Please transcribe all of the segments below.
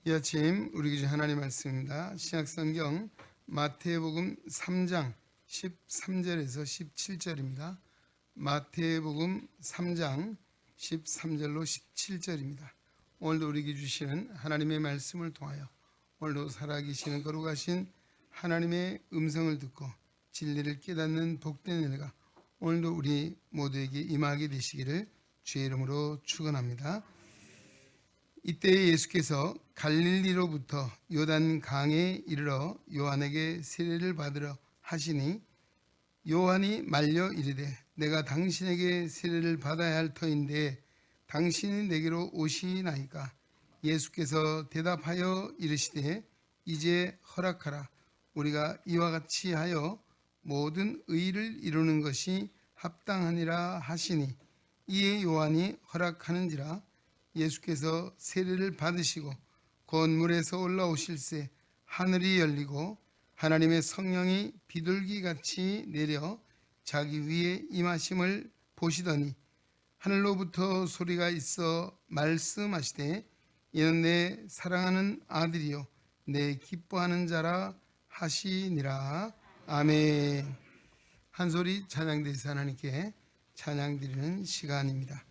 이 아침 우리 기준 하나님 말씀입니다. 신약성경 마태복음 3장 13절에서 17절입니다. 마태복음 3장 13절로 17절입니다. 오늘도 우리에게 주시는 하나님의 말씀을 통하여 오늘도 살아계시는 거룩하신 하나님의 음성을 듣고 진리를 깨닫는 복된 은혜가 오늘도 우리 모두에게 임하게 되시기를 주의 이름으로 축원합니다. 이때 예수께서 갈릴리로부터 요단 강에 이르러 요한에게 세례를 받으러 하시니 요한이 말려 이르되 내가 당신에게 세례를 받아야 할 터인데 당신이 내게로 오시나이까. 예수께서 대답하여 이르시되 이제 허락하라. 우리가 이와 같이 하여 모든 의를 이루는 것이 합당하니라 하시니 이에 요한이 허락하는지라. 예수께서 세례를 받으시고 곧 물에서 올라오실새 하늘이 열리고 하나님의 성령이 비둘기같이 내려 자기 위에 임하심을 보시더니 하늘로부터 소리가 있어 말씀하시되 이는 내 사랑하는 아들이요 내 기뻐하는 자라 하시니라. 아멘. 한 소리 찬양드리사 하나님께 찬양드리는 시간입니다.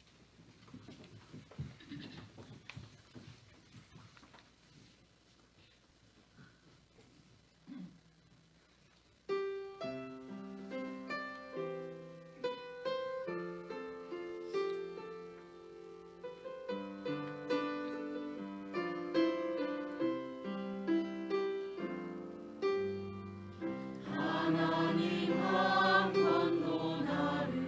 하나님 한 번도 나를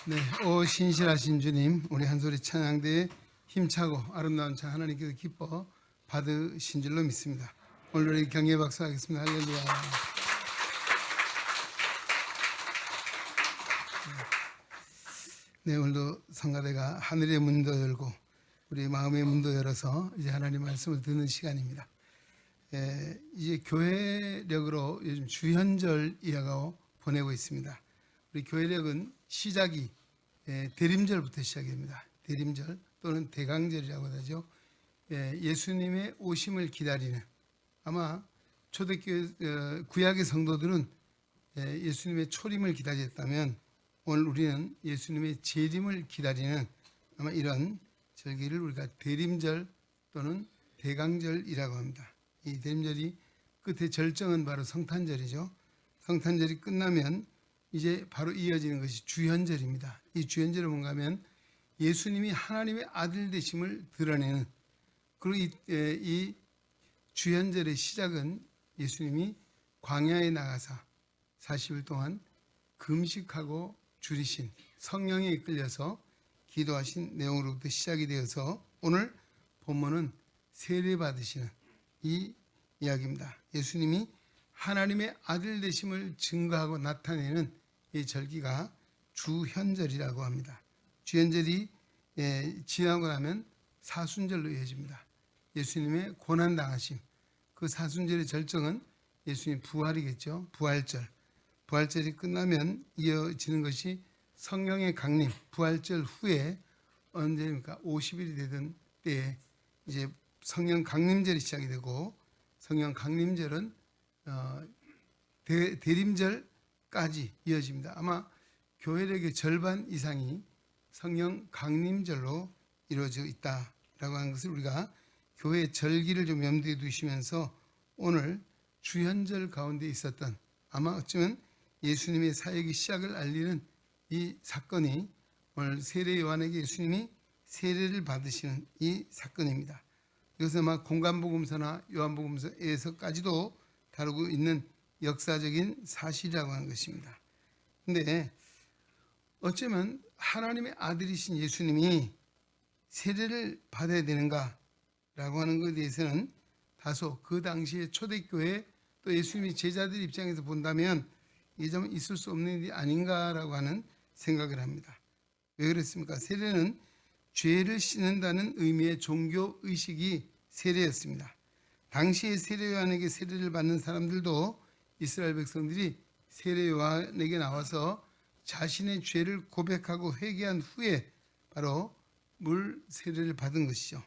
네, 오 신실하신 주님, 우리 한소리 찬양대에 힘차고 아름다운 찬 하나님께서 기뻐 받으신 줄로 믿습니다. 오늘 우리 경례 박수하겠습니다. 할렐루야. 네, 오늘도 성가대가 하늘의 문도 열고 우리 마음의 문도 열어서 이제 하나님 말씀을 듣는 시간입니다. 이제 교회력으로 요즘 주현절이라고 보내고 있습니다. 우리 교회력은 시작이 대림절부터 시작됩니다. 대림절 또는 대강절이라고 하죠. 예수님의 오심을 기다리는, 아마 초대교회 구약의 성도들은 예수님의 초림을 기다렸다면 오늘 우리는 예수님의 재림을 기다리는 아마 이런 절기를 우리가 대림절 또는 대강절이라고 합니다. 이 대림절이 끝에 절정은 바로 성탄절이죠. 성탄절이 끝나면 이제 바로 이어지는 것이 주현절입니다. 이 주현절은 뭔가 하면 예수님이 하나님의 아들 되심을 드러내는, 그리고 이 주현절의 시작은 예수님이 광야에 나가서 40일 동안 금식하고 줄이신, 성령에 이끌려서 기도하신 내용으로부터 시작이 되어서 오늘 본문은 세례 받으시는 이 이야기입니다. 예수님이 하나님의 아들 되심을 증거하고 나타내는 이 절기가 주현절이라고 합니다. 주현절이 지나고 나면 사순절로 이어집니다. 예수님의 고난당하심, 그 사순절의 절정은 예수님 부활이겠죠. 부활절. 부활절이 끝나면 이어지는 것이 성령의 강림, 부활절 후에 언제입니까? 50일이 되던 때에 이제 성령 강림절이 시작이 되고, 성령 강림절은 대림절까지 이어집니다. 아마 교회력의 절반 이상이 성령 강림절로 이루어져 있다라고 하는 것을 우리가 교회 절기를 좀 염두에 두시면서 오늘 주현절 가운데 있었던, 아마 어쩌면 예수님의 사역의 시작을 알리는 이 사건이 오늘 세례 요한에게 예수님이 세례를 받으시는 이 사건입니다. 이것은 아마 공간복음서나 요한복음서에서까지도 다루고 있는 역사적인 사실이라고 하는 것입니다. 그런데 어쩌면 하나님의 아들이신 예수님이 세례를 받아야 되는가라고 하는 것에 대해서는 다소 그 당시에 초대교회 또 예수님의 제자들 입장에서 본다면 이게 좀 있을 수 없는 일이 아닌가라고 하는 생각을 합니다. 왜 그랬습니까? 세례는 죄를 씻는다는 의미의 종교 의식이 세례였습니다. 당시에 세례 요한에게 세례를 받는 사람들도 이스라엘 백성들이 세례 요한에게 나와서 자신의 죄를 고백하고 회개한 후에 바로 물 세례를 받은 것이죠.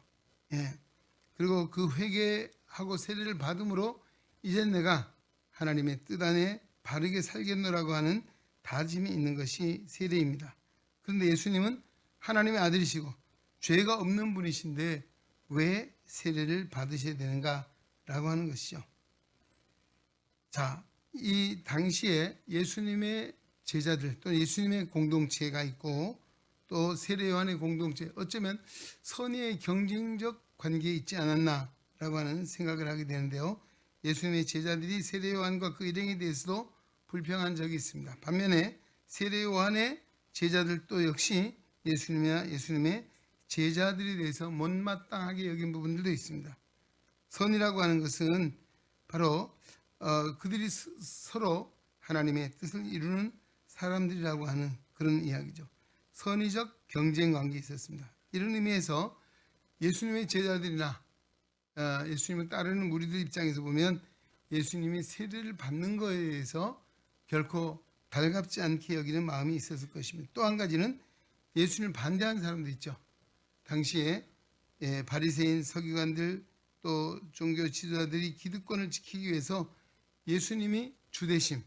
그리고 그 회개하고 세례를 받음으로 이제 내가 하나님의 뜻 안에 바르게 살겠노라고 하는 다짐이 있는 것이 세례입니다. 그런데 예수님은 하나님의 아들이시고 죄가 없는 분이신데 왜 세례를 받으셔야 되는가라고 하는 것이죠. 자, 이 당시에 예수님의 제자들 또 예수님의 공동체가 있고 또 세례 요한의 공동체, 어쩌면 선의의 경쟁적 관계에 있지 않았나라고 하는 생각을 하게 되는데요. 예수님의 제자들이 세례 요한과 그 일행에 대해서도 불평한 적이 있습니다. 반면에 세례 요한의 제자들도 역시 예수님이나 예수님의 제자들에 대해서 못마땅하게 여긴 부분들도 있습니다. 선이라고 하는 것은 바로 그들이 서로 하나님의 뜻을 이루는 사람들이라고 하는 그런 이야기죠. 선의적 경쟁 관계에 있었습니다. 이런 의미에서 예수님의 제자들이나 예수님을 따르는 무리들 입장에서 보면 예수님이 세례를 받는 것에 대해서 결코 달갑지 않게 여기는 마음이 있었을 것입니다. 또 한 가지는 예수님을 반대하는 사람도 있죠. 당시에 바리새인 서기관들 또 종교 지도자들이 기득권을 지키기 위해서 예수님이 주되심,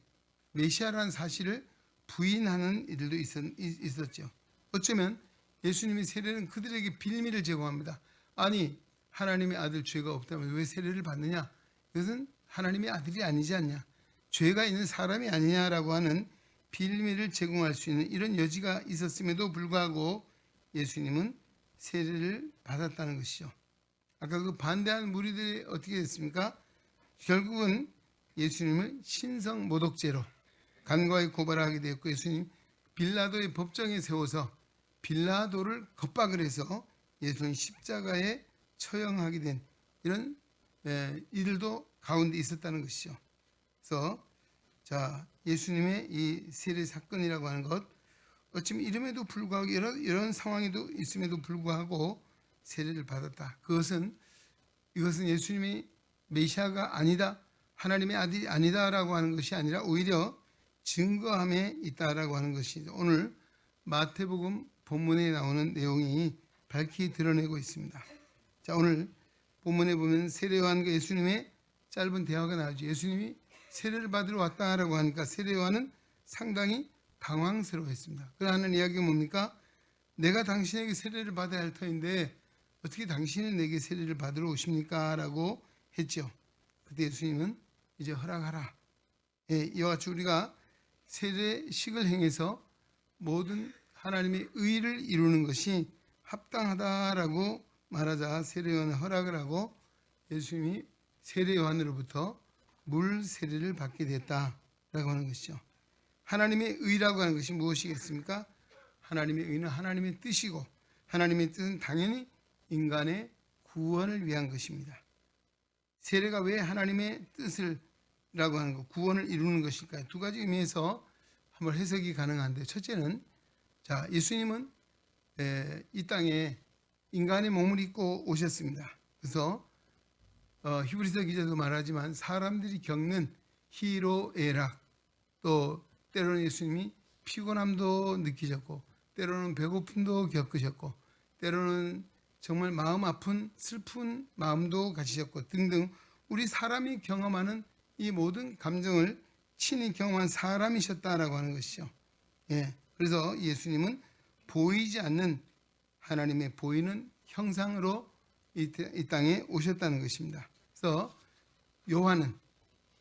메시아라는 사실을 부인하는 이들도 있었죠. 어쩌면 예수님의 세례는 그들에게 빌미를 제공합니다. 아니, 하나님의 아들 죄가 없다면 왜 세례를 받느냐? 이것은 하나님의 아들이 아니지 않냐? 죄가 있는 사람이 아니냐라고 하는 빌미를 제공할 수 있는 이런 여지가 있었음에도 불구하고 예수님은 세례를 받았다는 것이죠. 아까 그 반대하는 무리들이 어떻게 됐습니까? 결국은 예수님을 신성 모독죄로 간과히 고발하게 되었고 예수님 빌라도의 법정에 세워서 빌라도를 겁박을 해서 예수님 십자가에 처형하게 된 이런 일도 가운데 있었다는 것이죠. 그래서 자, 예수님의 이 세례 사건이라고 하는 것, 어쩌면 이름에도 불구하고 이런 상황에도 있음에도 불구하고 세례를 받았다. 이것은 예수님이 메시아가 아니다, 하나님의 아들이 아니다라고 하는 것이 아니라 오히려 증거함에 있다라고 하는 것이죠. 오늘 마태복음 본문에 나오는 내용이 밝히 드러내고 있습니다. 자, 오늘 본문에 보면 세례 요한과 예수님의 짧은 대화가 나오죠. 예수님이 세례를 받으러 왔다라고 하니까 세례 요한은 상당히 당황스러워했습니다. 그러나 하는 이야기가 뭡니까? 내가 당신에게 세례를 받아야 할 터인데 어떻게 당신이 내게 세례를 받으러 오십니까? 라고 했죠. 그때 예수님은 이제 허락하라. 이와 같이 우리가 세례식을 행해서 모든 하나님의 의를 이루는 것이 합당하다라고 말하자 세례 요한은 허락을 하고 예수님이 세례 요한으로부터 물 세례를 받게 됐다라고 하는 것이죠. 하나님의 의라고 하는 것이 무엇이겠습니까? 하나님의 의는 하나님의 뜻이고 하나님의 뜻은 당연히 인간의 구원을 위한 것입니다. 세례가 왜 하나님의 뜻을 라고 하는 것, 구원을 이루는 것일까요? 두 가지 의미에서 한번 해석이 가능한데, 첫째는 자, 예수님은 이 땅에 인간의 몸을 입고 오셨습니다. 그래서 히브리서 기자도 말하지만 사람들이 겪는 희로애락, 또 때로는 예수님이 피곤함도 느끼셨고 때로는 배고픔도 겪으셨고 때로는 정말 마음 아픈 슬픈 마음도 가지셨고 등등 우리 사람이 경험하는 이 모든 감정을 친히 경험한 사람이셨다라고 하는 것이죠. 그래서 예수님은 보이지 않는 하나님의 보이는 형상으로 이 땅에 오셨다는 것입니다. 그래서 요한은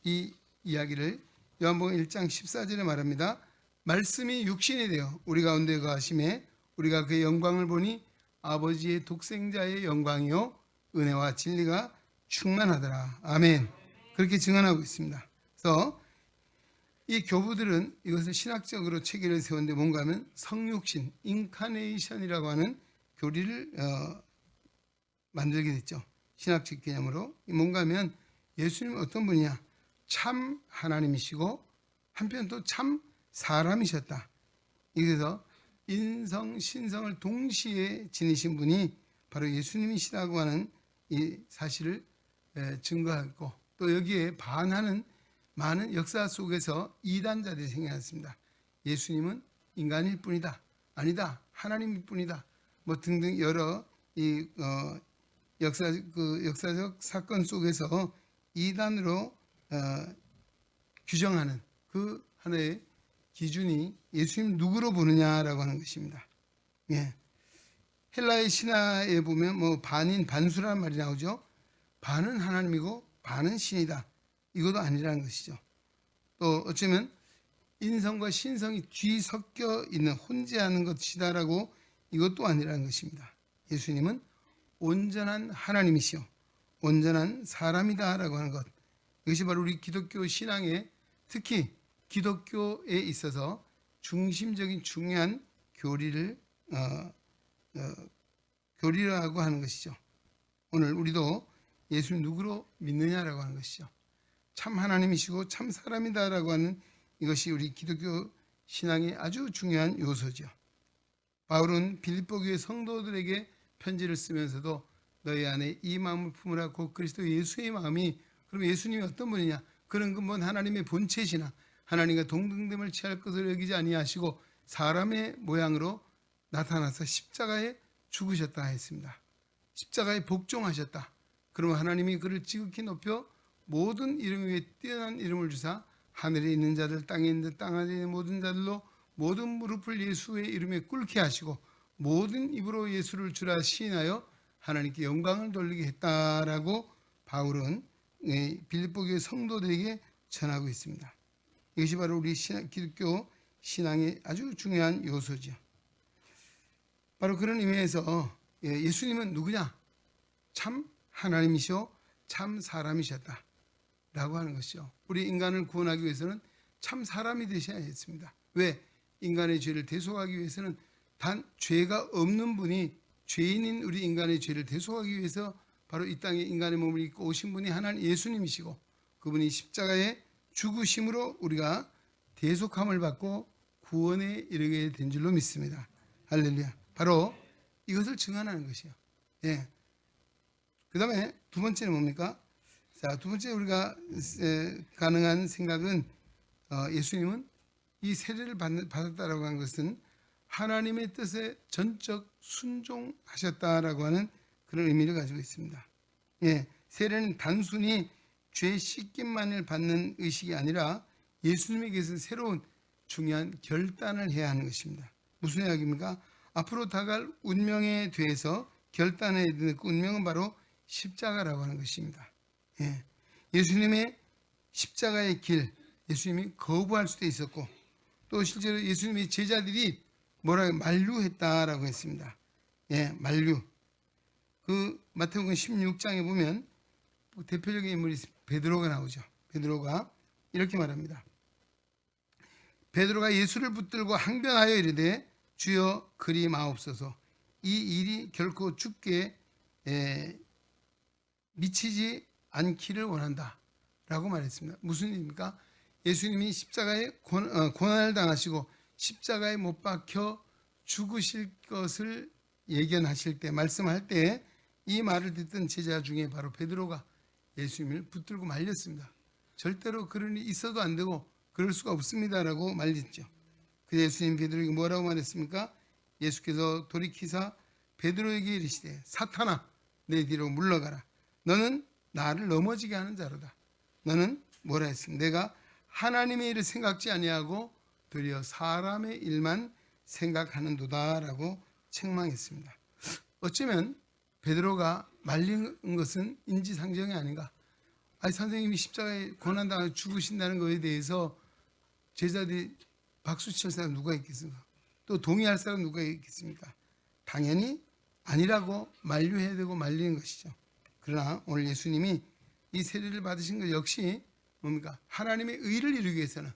이 이야기를 요한복음 1장 14절에 말합니다. 말씀이 육신이 되어 우리 가운데 거하심에 우리가 그의 영광을 보니 아버지의 독생자의 영광이요 은혜와 진리가 충만하더라. 아멘. 그렇게 증언하고 있습니다. 그래서 이 교부들은 이것을 신학적으로 체계를 세웠는데 뭔가 하면 성육신, 인카네이션이라고 하는 교리를 만들게 됐죠. 신학적 개념으로. 뭔가 하면 예수님은 어떤 분이냐? 참 하나님이시고 한편 또 참 사람이셨다. 그래서 인성, 신성을 동시에 지니신 분이 바로 예수님이시라고 하는 이 사실을 증거하고 또 여기에 반하는 많은 역사 속에서 이단자들이 생겨났습니다. 예수님은 인간일 뿐이다. 아니다. 하나님일 뿐이다. 뭐 등등 여러 이 역사적 사건 속에서 이단으로 규정하는 그 하나의 기준이 예수님 누구로 보느냐라고 하는 것입니다. 헬라의 신화에 보면 뭐 반인 반수라는 말이 나오죠. 반은 하나님이고 반은 신이다. 이것도 아니라는 것이죠. 또 어쩌면 인성과 신성이 뒤섞여 있는 혼재하는 것이다라고 이것도 아니라는 것입니다. 예수님은 온전한 하나님이시오 온전한 사람이다라고 하는 것. 이것이 바로 우리 기독교 신앙의 특히 기독교에 있어서 중심적인 중요한 교리라고 하는 것이죠. 오늘 우리도 예수님 누구로 믿느냐라고 하는 것이죠. 참 하나님이시고 참 사람이다라고 하는 이것이 우리 기독교 신앙의 아주 중요한 요소죠. 바울은 빌립보 교회 성도들에게 편지를 쓰면서도 너희 안에 이 마음을 품으라 곧 그리스도 예수의 마음이 그럼 예수님이 어떤 분이냐? 그런 근본 하나님의 본체시나 하나님과 동등됨을 취할 것을 여기지 아니하시고 사람의 모양으로 나타나서 십자가에 죽으셨다 했습니다. 십자가에 복종하셨다. 그러면 하나님이 그를 지극히 높여 모든 이름 위에 뛰어난 이름을 주사 하늘에 있는 자들 땅에 있는 땅 아래 있는 모든 자들로 모든 무릎을 예수의 이름에 꿇게 하시고 모든 입으로 예수를 주라 시인하여 하나님께 영광을 돌리게 했다라고 바울은 빌립보 교회 성도들에게 전하고 있습니다. 이것이 바로 우리 기독교 신앙의 아주 중요한 요소죠. 바로 그런 의미에서 예수님은 누구냐? 참 하나님이시오 참 사람이셨다 라고 하는 것이죠. 우리 인간을 구원하기 위해서는 참 사람이 되셔야 했습니다. 왜? 인간의 죄를 대속하기 위해서는 단 죄가 없는 분이, 죄인인 우리 인간의 죄를 대속하기 위해서 바로 이 땅에 인간의 몸을 입고 오신 분이 하나님 예수님이시고, 그분이 십자가에 죽으심으로 우리가 대속함을 받고 구원에 이르게 된 줄로 믿습니다. 할렐루야. 바로 이것을 증언하는 것이요. 예. 그 다음에 두 번째는 뭡니까? 자, 두 번째 우리가 가능한 생각은 예수님은 이 세례를 받았다라고 하는 것은 하나님의 뜻에 전적 순종하셨다라고 하는 그런 의미를 가지고 있습니다. 예, 세례는 단순히 죄 씻김만을 받는 의식이 아니라 예수님에게서 새로운 중요한 결단을 해야 하는 것입니다. 무슨 이야기입니까? 앞으로 다가갈 운명에 대해서 결단해야 되는 그 운명은 바로 십자가라고 하는 것입니다. 예, 예수님의 십자가의 길, 예수님이 거부할 수도 있었고, 또 실제로 예수님의 제자들이 뭐라고 만류했다라고 했습니다. 예, 만류. 그 마태복음 16장에 보면 대표적인 인물이 베드로가 나오죠. 베드로가 이렇게 말합니다. 베드로가 예수를 붙들고 항변하여 이르되 주여 그리 마옵소서, 이 일이 결코 죽게 미치지 않기를 원한다 라고 말했습니다. 무슨 일입니까? 예수님이 십자가에 고난을 당하시고 십자가에 못 박혀 죽으실 것을 예견하실 때, 말씀할 때 이 말을 듣던 제자 중에 바로 베드로가 예수님을 붙들고 말렸습니다. 절대로 그런 일이 있어도 안 되고 그럴 수가 없습니다라고 말렸죠. 그 예수님 베드로에게 뭐라고 말했습니까? 예수께서 돌이키사 베드로에게 이르시되 사탄아 내 뒤로 물러가라, 너는 나를 넘어지게 하는 자로다. 너는 뭐라 했습니까? 내가 하나님의 일을 생각지 아니하고 도리어 사람의 일만 생각하는도다라고 책망했습니다. 어쩌면 베드로가 말린 것은 인지상정이 아닌가. 아니, 선생님이 십자가에 고난당하고 죽으신다는 것에 대해서 제자들이 박수칠 사람 누가 있겠습니까? 또 동의할 사람 누가 있겠습니까? 당연히 아니라고 만류해야 되고 말리는 것이죠. 그러나 오늘 예수님이 이 세례를 받으신 것 역시 뭡니까? 하나님의 의를 이루기 위해서는,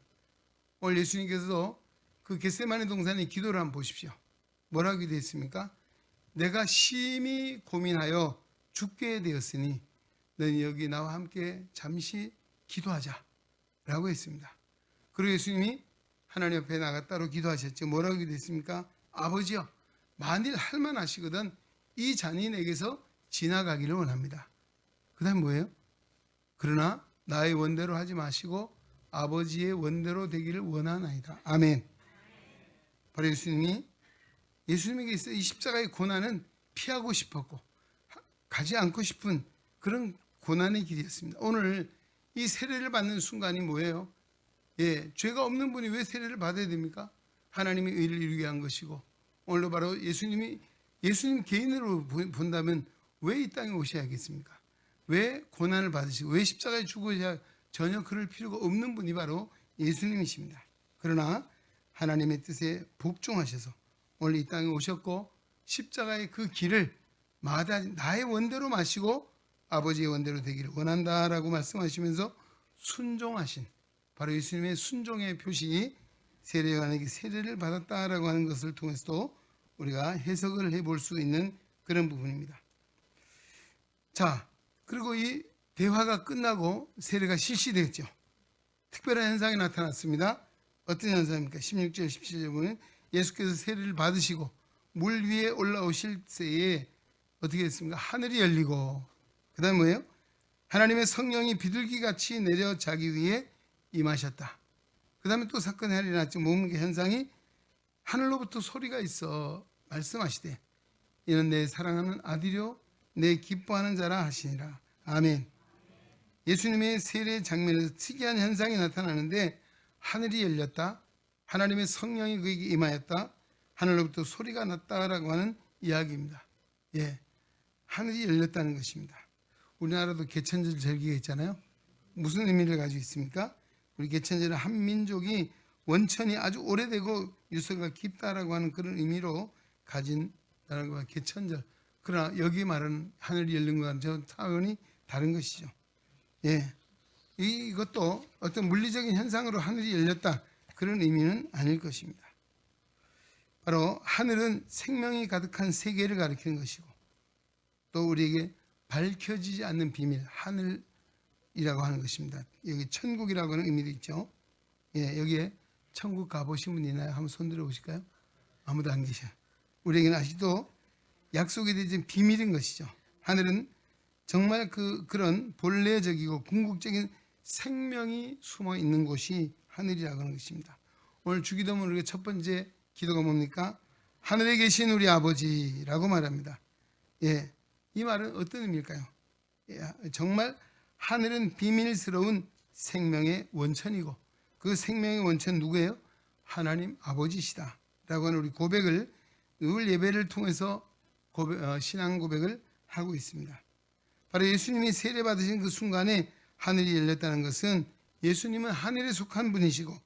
오늘 예수님께서도 그 겟세마네 동산의 기도를 한번 보십시오. 뭐라고 기도했습니까? 내가 심히 고민하여 죽게 되었으니 너는 여기 나와 함께 잠시 기도하자 라고 했습니다. 그리고 예수님이 하나님 앞에 나가 따로 기도하셨죠. 뭐라고 기도했습니까? 아버지여, 만일 할만하시거든 이 잔이 내게서 지나가기를 원합니다. 그 다음 뭐예요? 그러나 나의 원대로 하지 마시고 아버지의 원대로 되기를 원하나이다. 아멘. 바로 예수님에게 있어 이 십자가의 고난은 피하고 싶었고 가지 않고 싶은 그런 고난의 길이었습니다. 오늘 이 세례를 받는 순간이 뭐예요? 예, 죄가 없는 분이 왜 세례를 받아야 됩니까? 하나님의 의를 이루게 한 것이고, 오늘도 바로 예수님 개인으로 본다면 왜 이 땅에 오셔야겠습니까? 왜 고난을 받으시고 왜 십자가에 죽으셔야, 전혀 그럴 필요가 없는 분이 바로 예수님이십니다. 그러나 하나님의 뜻에 복종하셔서 오늘 이 땅에 오셨고 십자가의 그 길을 나의 원대로 마시고 아버지의 원대로 되기를 원한다라고 말씀하시면서 순종하신, 바로 예수님의 순종의 표시, 세례요한에게 세례를 받았다라고 하는 것을 통해서도 우리가 해석을 해볼 수 있는 그런 부분입니다. 자, 그리고 이 대화가 끝나고 세례가 실시되었죠. 특별한 현상이 나타났습니다. 어떤 현상입니까? 16절 17절 보면 예수께서 세례를 받으시고 물 위에 올라오실 때에 어떻게 했습니까? 하늘이 열리고, 그 다음에 뭐예요? 하나님의 성령이 비둘기같이 내려 자기 위에 임하셨다. 그 다음에 또 사건이 하나 일어났죠. 뭔가 현상이, 하늘로부터 소리가 있어 말씀하시되 이는 내 사랑하는 아들이요 내 기뻐하는 자라 하시니라. 아멘. 예수님의 세례 장면에서 특이한 현상이 나타나는데, 하늘이 열렸다, 하나님의 성령이 그에게 임하였다, 하늘로부터 소리가 났다라고 하는 이야기입니다. 예, 하늘이 열렸다는 것입니다. 우리나라도 개천절 절기가 있잖아요. 무슨 의미를 가지고 있습니까? 우리 개천절은 한 민족이 원천이 아주 오래되고 유서가 깊다라고 하는 그런 의미로 가진 개천절. 그러나 여기 말하는 하늘이 열린 것과는 저 차원이 다른 것이죠. 예, 이것도 어떤 물리적인 현상으로 하늘이 열렸다 그런 의미는 아닐 것입니다. 바로 하늘은 생명이 가득한 세계를 가리키는 것이고, 또 우리에게 밝혀지지 않는 비밀, 하늘이라고 하는 것입니다. 여기 천국이라고 하는 의미도 있죠. 예, 여기에 천국 가보신 분 있나요? 한번 손 들어 보실까요? 아무도 안 계셔요. 우리에게는 아직도 약속이 되진 비밀인 것이죠. 하늘은 정말 그런 본래적이고 궁극적인 생명이 숨어 있는 곳이 하늘이라고 하는 것입니다. 오늘 주기도문 우리가 첫 번째 기도가 뭡니까? 하늘에 계신 우리 아버지라고 말합니다. 예, 이 말은 어떤 의미일까요? 예, 정말 하늘은 비밀스러운 생명의 원천이고, 그 생명의 원천 누구예요? 하나님 아버지시다 라고 하는 우리 고백을 늘 예배를 통해서 신앙 고백을 하고 있습니다. 바로 예수님이 세례 받으신 그 순간에 하늘이 열렸다는 것은 예수님은 하늘에 속한 분이시고,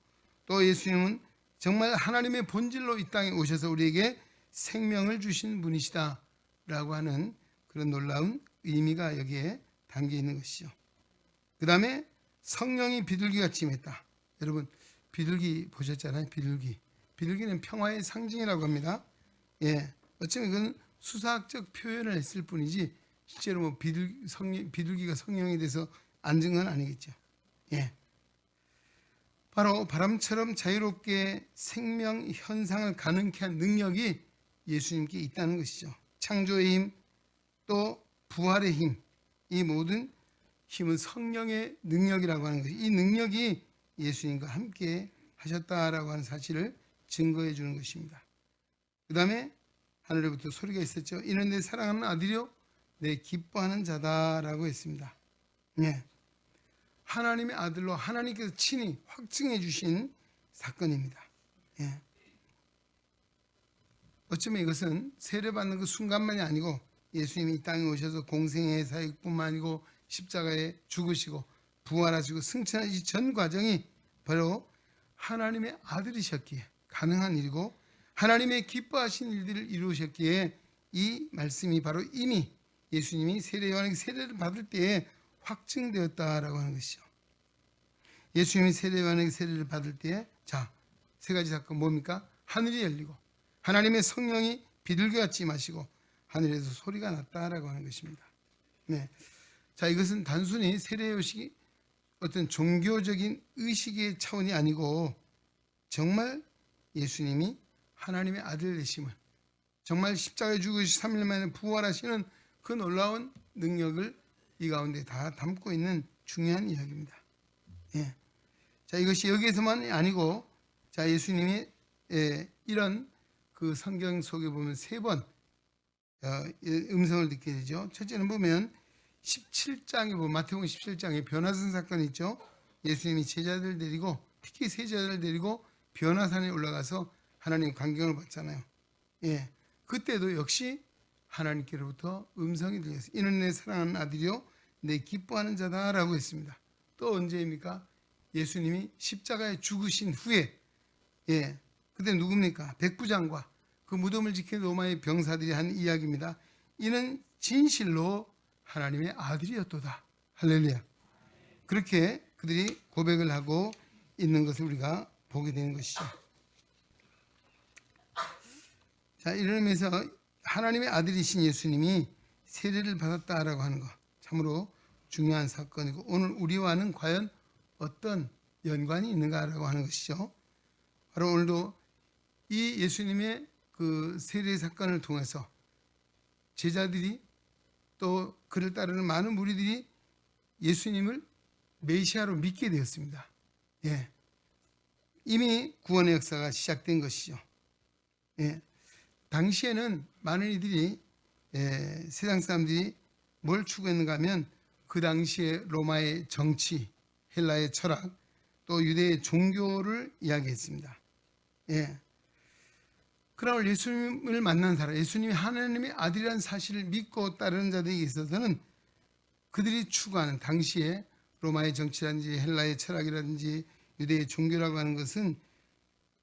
또 예수님은 정말 하나님의 본질로 이 땅에 오셔서 우리에게 생명을 주신 분이시다 라고 하는 그런 놀라운 의미가 여기에 담겨 있는 것이죠. 그 다음에 성령이 비둘기같이 임했다. 여러분 비둘기 보셨잖아요. 비둘기는 평화의 상징이라고 합니다. 예, 어쩌면 이건 수사학적 표현을 했을 뿐이지 실제로 뭐 비둘기가 성령이 돼서 앉은 건 아니겠죠. 예, 바로 바람처럼 자유롭게 생명 현상을 가능케 한 능력이 예수님께 있다는 것이죠. 창조의 힘, 또 부활의 힘, 이 모든 힘은 성령의 능력이라고 하는 것이, 이 능력이 예수님과 함께 하셨다라고 하는 사실을 증거해 주는 것입니다. 그 다음에 하늘로부터 소리가 있었죠. 이는 내 사랑하는 아들이요 내 기뻐하는 자다라고 했습니다. 네. 하나님의 아들로 하나님께서 친히 확증해 주신 사건입니다. 예. 어쩌면 이것은 세례받는 그 순간만이 아니고 예수님이 이 땅에 오셔서 공생의 사역뿐만 아니고 십자가에 죽으시고 부활하시고 승천하신 전 과정이 바로 하나님의 아들이셨기에 가능한 일이고, 하나님의 기뻐하신 일들을 이루셨기에 이 말씀이 바로 이미 예수님이 요한에게 세례를 받을 때에 확증되었다라고 하는 것이죠. 예수님이 요한에게 세례를 받을 때에 세 가지 사건 뭡니까? 하늘이 열리고 하나님의 성령이 비둘기같이 임하시고 하늘에서 소리가 났다라고 하는 것입니다. 네. 자, 이것은 단순히 세례 의식이 어떤 종교적인 의식의 차원이 아니고 정말 예수님이 하나님의 아들 되심을, 정말 십자가에 죽으시 3일 만에 부활하시는 그 놀라운 능력을 이 가운데 다 담고 있는 중요한 이야기입니다. 예. 자, 이것이 여기에서만이 아니고, 자, 예수님이 이런 그 성경 속에 보면 3번 음성을 듣게 되죠. 첫째는 보면 17장에 보면 마태복음 17장에 변화산 사건이 있죠. 예수님이 제자들 데리고, 특히 세 제자들 데리고 변화산에 올라가서 하나님 광경을 봤잖아요. 예, 그때도 역시 하나님께로부터 음성이 들렸어요. 이는 내 사랑하는 아들이요 내 기뻐하는 자다라고 했습니다. 또 언제입니까? 예수님이 십자가에 죽으신 후에, 예, 그때 누굽니까? 백부장과 그 무덤을 지킨 로마의 병사들이 한 이야기입니다. 이는 진실로 하나님의 아들이었도다. 할렐루야. 그렇게 그들이 고백을 하고 있는 것을 우리가 보게 되는 것이죠. 자, 이런 의미에서 하나님의 아들이신 예수님이 세례를 받았다라고 하는 것, 참으로 중요한 사건이고, 오늘 우리와는 과연 어떤 연관이 있는가라고 하는 것이죠. 바로 오늘도 이 예수님의 그 세례 사건을 통해서 제자들이 또 그를 따르는 많은 무리들이 예수님을 메시아로 믿게 되었습니다. 예, 이미 구원의 역사가 시작된 것이죠. 예, 당시에는 많은 이들이 세상 사람들이 뭘 추구했는가 하면 그 당시에 로마의 정치, 헬라의 철학, 또 유대의 종교를 이야기했습니다. 예. 그러나 예수님을 만난 사람, 예수님이 하나님의 아들이라는 사실을 믿고 따르는 자들에게 있어서는 그들이 추구하는 당시에 로마의 정치라든지 헬라의 철학이라든지 유대의 종교라고 하는 것은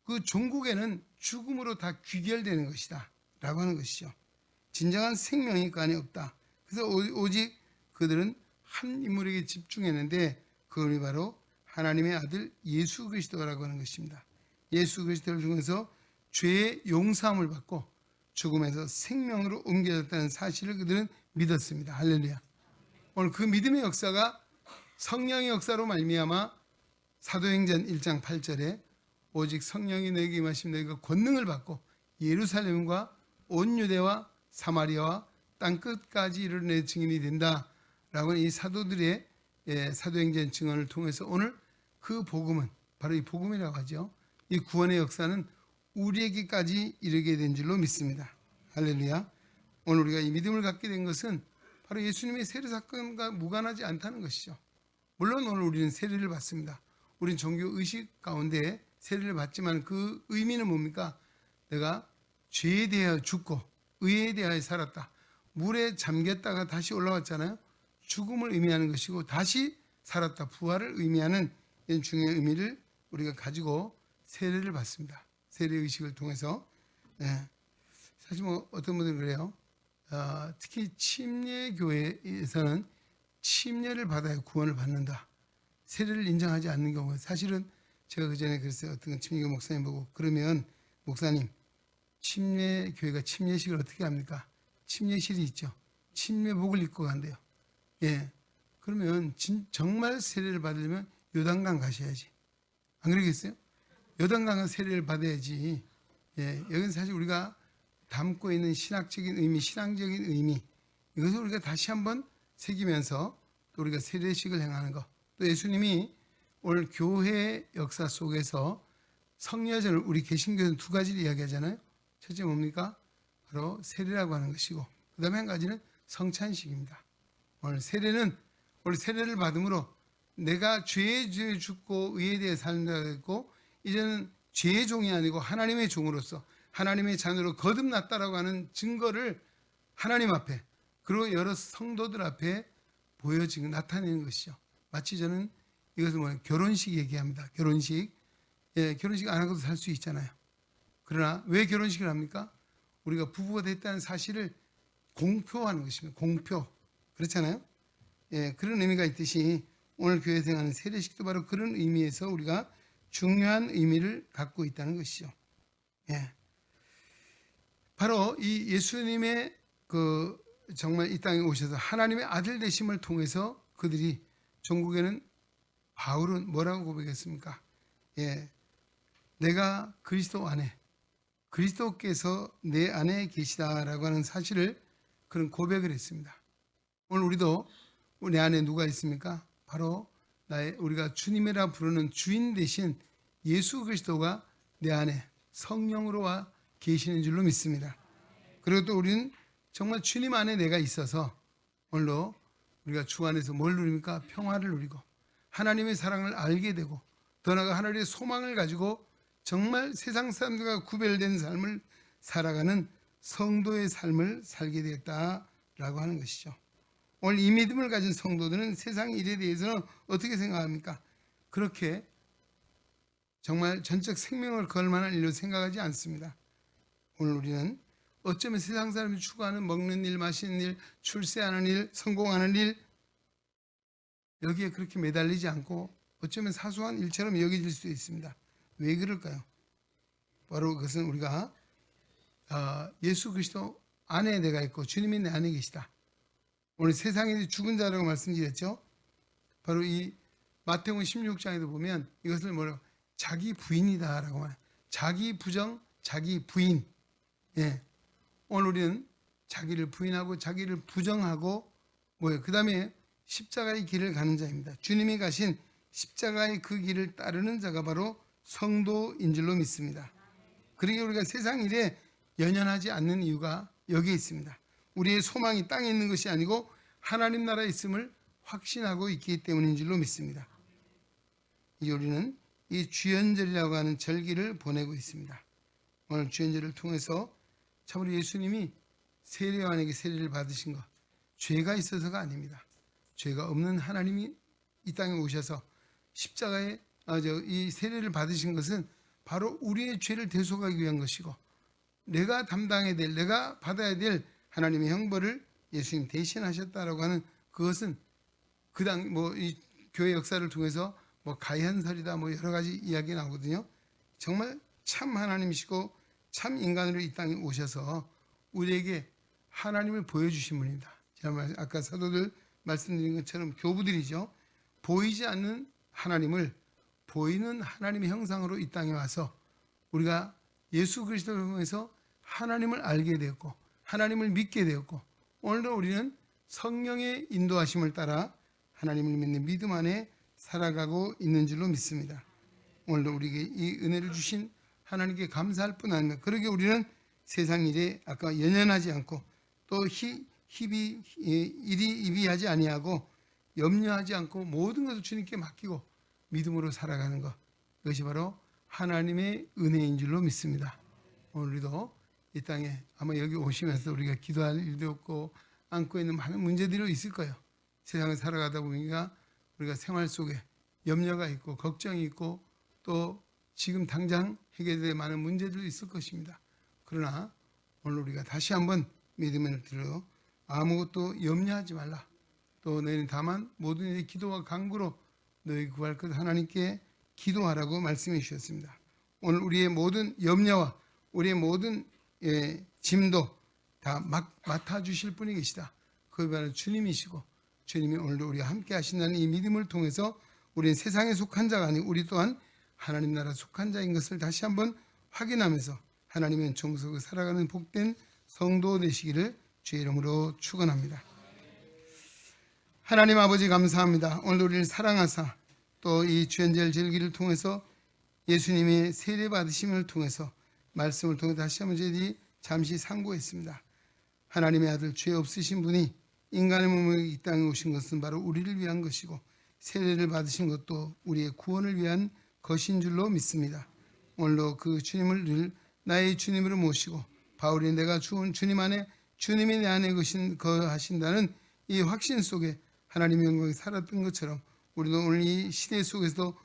그 종국에는 죽음으로 다 귀결되는 것이다 라고 하는 것이죠. 진정한 생명이 그 안에 없다. 그래서 오직 그들은 한 인물에게 집중했는데 그분이 바로 하나님의 아들 예수 그리스도라고 하는 것입니다. 예수 그리스도를 통해서 죄의 용서함을 받고 죽음에서 생명으로 옮겨졌다는 사실을 그들은 믿었습니다. 할렐루야. 오늘 그 믿음의 역사가 성령의 역사로 말미암아 사도행전 1장 8절에 오직 성령이 너에게 임하시면 너희가 권능을 받고 예루살렘과 온 유대와 사마리아와 땅 끝까지 이르러 내 증인이 된다라고 이 사도들의 사도행전 증언을 통해서 오늘 그 복음은 바로 이 복음이라고 하죠. 이 구원의 역사는 우리에게까지 이르게 된 줄로 믿습니다. 할렐루야. 오늘 우리가 이 믿음을 갖게 된 것은 바로 예수님의 세례 사건과 무관하지 않다는 것이죠. 물론 오늘 우리는 세례를 받습니다. 우리는 종교 의식 가운데 세례를 받지만 그 의미는 뭡니까? 내가 죄에 대하여 죽고 의에 대하여 살았다. 물에 잠겼다가 다시 올라왔잖아요. 죽음을 의미하는 것이고 다시 살았다. 부활을 의미하는 이런 중요한 의미를 우리가 가지고 세례를 받습니다. 세례 의식을 통해서. 사실 뭐 어떤 분들은 그래요. 특히 침례교회에서는 침례를 받아야 구원을 받는다. 세례를 인정하지 않는 경우, 사실은 제가 그 전에 그랬어요. 어떤 침례교 목사님 보고, 그러면 목사님, 침례교회가 침례식을 어떻게 합니까? 침례실이 있죠. 침례복을 입고 간대요. 그러면 정말 세례를 받으려면 요단강 가셔야지. 안 그러겠어요? 요단강은 세례를 받아야지. 여기는 사실 우리가 담고 있는 신학적인 의미, 신앙적인 의미, 이것을 우리가 다시 한번 새기면서 또 우리가 세례식을 행하는 것. 또 예수님이 오늘 교회 역사 속에서 성려전을 우리 개신교는 두 가지를 이야기하잖아요. 첫째 뭡니까? 바로 세례라고 하는 것이고, 그 다음에 한 가지는 성찬식입니다. 오늘 세례를 받음으로 내가 죄에 죽고 의에 대해 산다 했고, 이제는 죄의 종이 아니고 하나님의 종으로서 하나님의 자녀로 거듭났다라고 하는 증거를 하나님 앞에 그리고 여러 성도들 앞에 보여지고 나타내는 것이죠. 마치 저는 이것을 결혼식 얘기합니다. 결혼식 안 하고도 살 수 있잖아요. 그러나 왜 결혼식을 합니까? 우리가 부부가 됐다는 사실을 공표하는 것입니다. 공표. 그렇잖아요. 그런 의미가 있듯이 오늘 교회에서 하는 세례식도 바로 그런 의미에서 우리가 중요한 의미를 갖고 있다는 것이죠. 바로 이 예수님의 정말 이 땅에 오셔서 하나님의 아들 되심을 통해서 그들이 종국에는 바울은 뭐라고 고백했습니까? 내가 그리스도 안에, 그리스도께서 내 안에 계시다라고 하는 사실을 그런 고백을 했습니다. 오늘 우리도 내 안에 누가 있습니까? 바로 우리가 주님이라 부르는 주인 되신 예수 그리스도가 내 안에 성령으로 와 계시는 줄로 믿습니다. 그리고 또 우리는 정말 주님 안에 내가 있어서 오늘도 우리가 주 안에서 뭘 누립니까? 평화를 누리고 하나님의 사랑을 알게 되고 더 나아가 하나님의 소망을 가지고 정말 세상 사람들과 구별된 삶을 살아가는 성도의 삶을 살게 되었다라고 하는 것이죠. 오늘 이 믿음을 가진 성도들은 세상 일에 대해서는 어떻게 생각합니까? 그렇게 정말 전적 생명을 걸 만한 일로 생각하지 않습니다. 오늘 우리는 어쩌면 세상 사람이 추구하는 먹는 일, 마시는 일, 출세하는 일, 성공하는 일, 여기에 그렇게 매달리지 않고 어쩌면 사소한 일처럼 여겨질 수 있습니다. 왜 그럴까요? 바로 그것은 우리가 예수 그리스도 안에 내가 있고 주님이 내 안에 계시다. 오늘 세상에 죽은 자라고 말씀드렸죠. 바로 이 마태복음 16장에도 보면 이것을 뭐라고 자기 부인이다라고 말해요. 자기 부정, 자기 부인. 오늘 우리는 자기를 부인하고 자기를 부정하고 그 다음에 십자가의 길을 가는 자입니다. 주님이 가신 십자가의 그 길을 따르는 자가 바로 성도인 줄로 믿습니다. 그러기에 우리가 세상 일에 연연하지 않는 이유가 여기에 있습니다. 우리의 소망이 땅에 있는 것이 아니고 하나님 나라에 있음을 확신하고 있기 때문인 줄로 믿습니다. 이제 우리는 이 주연절이라고 하는 절기를 보내고 있습니다. 오늘 주연절을 통해서 참으로 예수님이 세례요한에게 세례를 받으신 것, 죄가 있어서가 아닙니다. 죄가 없는 하나님이 이 땅에 오셔서 십자가에 이 세례를 받으신 것은 바로 우리의 죄를 대속하기 위한 것이고 내가 담당해야 될, 내가 받아야 될 하나님의 형벌을 예수님 대신하셨다라고 하는 그것은 이 교회 역사를 통해서 가현설이다 여러 가지 이야기 나오거든요. 정말 참 하나님이시고 참 인간으로 이 땅에 오셔서 우리에게 하나님을 보여주신 분입니다. 제가 아까 사도들 말씀드린 것처럼 교부들이죠. 보이지 않는 하나님을 보이는 하나님의 형상으로 이 땅에 와서 우리가 예수 그리스도를 통해서 하나님을 알게 되었고 하나님을 믿게 되었고 오늘도 우리는 성령의 인도하심을 따라 하나님을 믿는 믿음 안에 살아가고 있는 줄로 믿습니다. 오늘도 우리에게 이 은혜를 주신 하나님께 감사할 뿐 아니라 그러게 우리는 세상 일에 아까 연연하지 않고 또 이비하지 아니하고 염려하지 않고 모든 것을 주님께 맡기고 믿음으로 살아가는 것, 그것이 바로 하나님의 은혜인 줄로 믿습니다. 오늘도 이 땅에 아마 여기 오시면서 우리가 기도할 일도 없고 안고 있는 많은 문제들이 있을 거예요. 세상을 살아가다 보니까 우리가 생활 속에 염려가 있고 걱정이 있고 또 지금 당장 해결될 많은 문제들도 있을 것입니다. 그러나 오늘 우리가 다시 한번 믿음을 들어 아무것도 염려하지 말라. 또 너희는 다만 모든 일에 기도와 간구로 너희 구할 것 하나님께 기도하라고 말씀해 주셨습니다. 오늘 우리의 모든 염려와 우리의 모든 짐도 다 맡아주실 분이 계시다. 그게 바로 주님이시고 주님이 오늘도 우리와 함께 하신다는 이 믿음을 통해서 우리는 세상에 속한 자가 아니고 우리 또한 하나님 나라 속한 자인 것을 다시 한번 확인하면서 하나님의 은총 속에 살아가는 복된 성도 되시기를 주의 이름으로 축원합니다. 하나님 아버지 감사합니다. 오늘도 우리를 사랑하사 또 이 주연절 절기를 통해서 예수님의 세례 받으심을 통해서 말씀을 통해 다시 한번 저희들이 잠시 상고했습니다. 하나님의 아들 죄 없으신 분이 인간의 몸으로 이 땅에 오신 것은 바로 우리를 위한 것이고 세례를 받으신 것도 우리의 구원을 위한 것인 줄로 믿습니다. 오늘도 그 주님을 늘 나의 주님으로 모시고 바울이 내가 주온 주님 안에 주님이 내 안에 거하신다는 이 확신 속에 하나님의 영광에 살았던 것처럼 우리도 오늘 이 시대 속에서도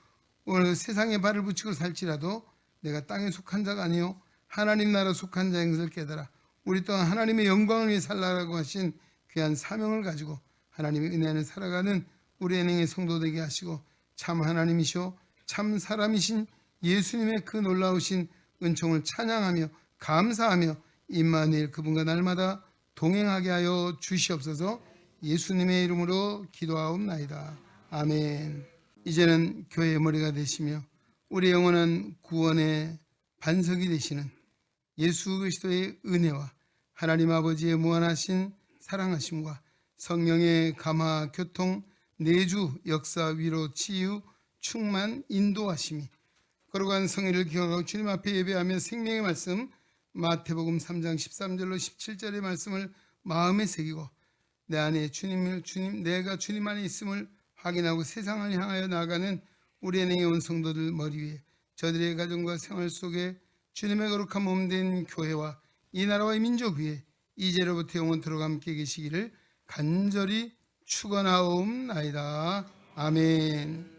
오늘 세상에 발을 붙이고 살지라도 내가 땅에 속한 자가 아니요 하나님 나라 속한 자인 것을 깨달아 우리 또한 하나님의 영광을 위해 살라라고 하신 귀한 사명을 가지고 하나님의 은혜 안에 살아가는 우리 은행의 성도 되게 하시고 참 하나님이시오 참 사람이신 예수님의 그 놀라우신 은총을 찬양하며 감사하며 임마누엘 그분과 날마다 동행하게 하여 주시옵소서. 예수님의 이름으로 기도하옵나이다. 아멘. 이제는 교회의 머리가 되시며 우리 영원한 구원의 반석이 되시는 예수 그리스도의 은혜와 하나님 아버지의 무한하신 사랑하심과 성령의 감화 교통 내주 역사 위로 치유 충만 인도하심이 거룩한 성의를 기억하고 주님 앞에 예배하며 생명의 말씀 마태복음 3장 13절로 17절의 말씀을 마음에 새기고 내 안에 내가 주님 안에 있음을 확인하고 세상을 향하여 나아가는 우리 은행의 온 성도들 머리 위에 저들의 가정과 생활 속에 주님의 거룩한 몸된 교회와 이 나라와 이 민족 위에 이제로부터 영원토록 함께 계시기를 간절히 축원하옵나이다. 아멘.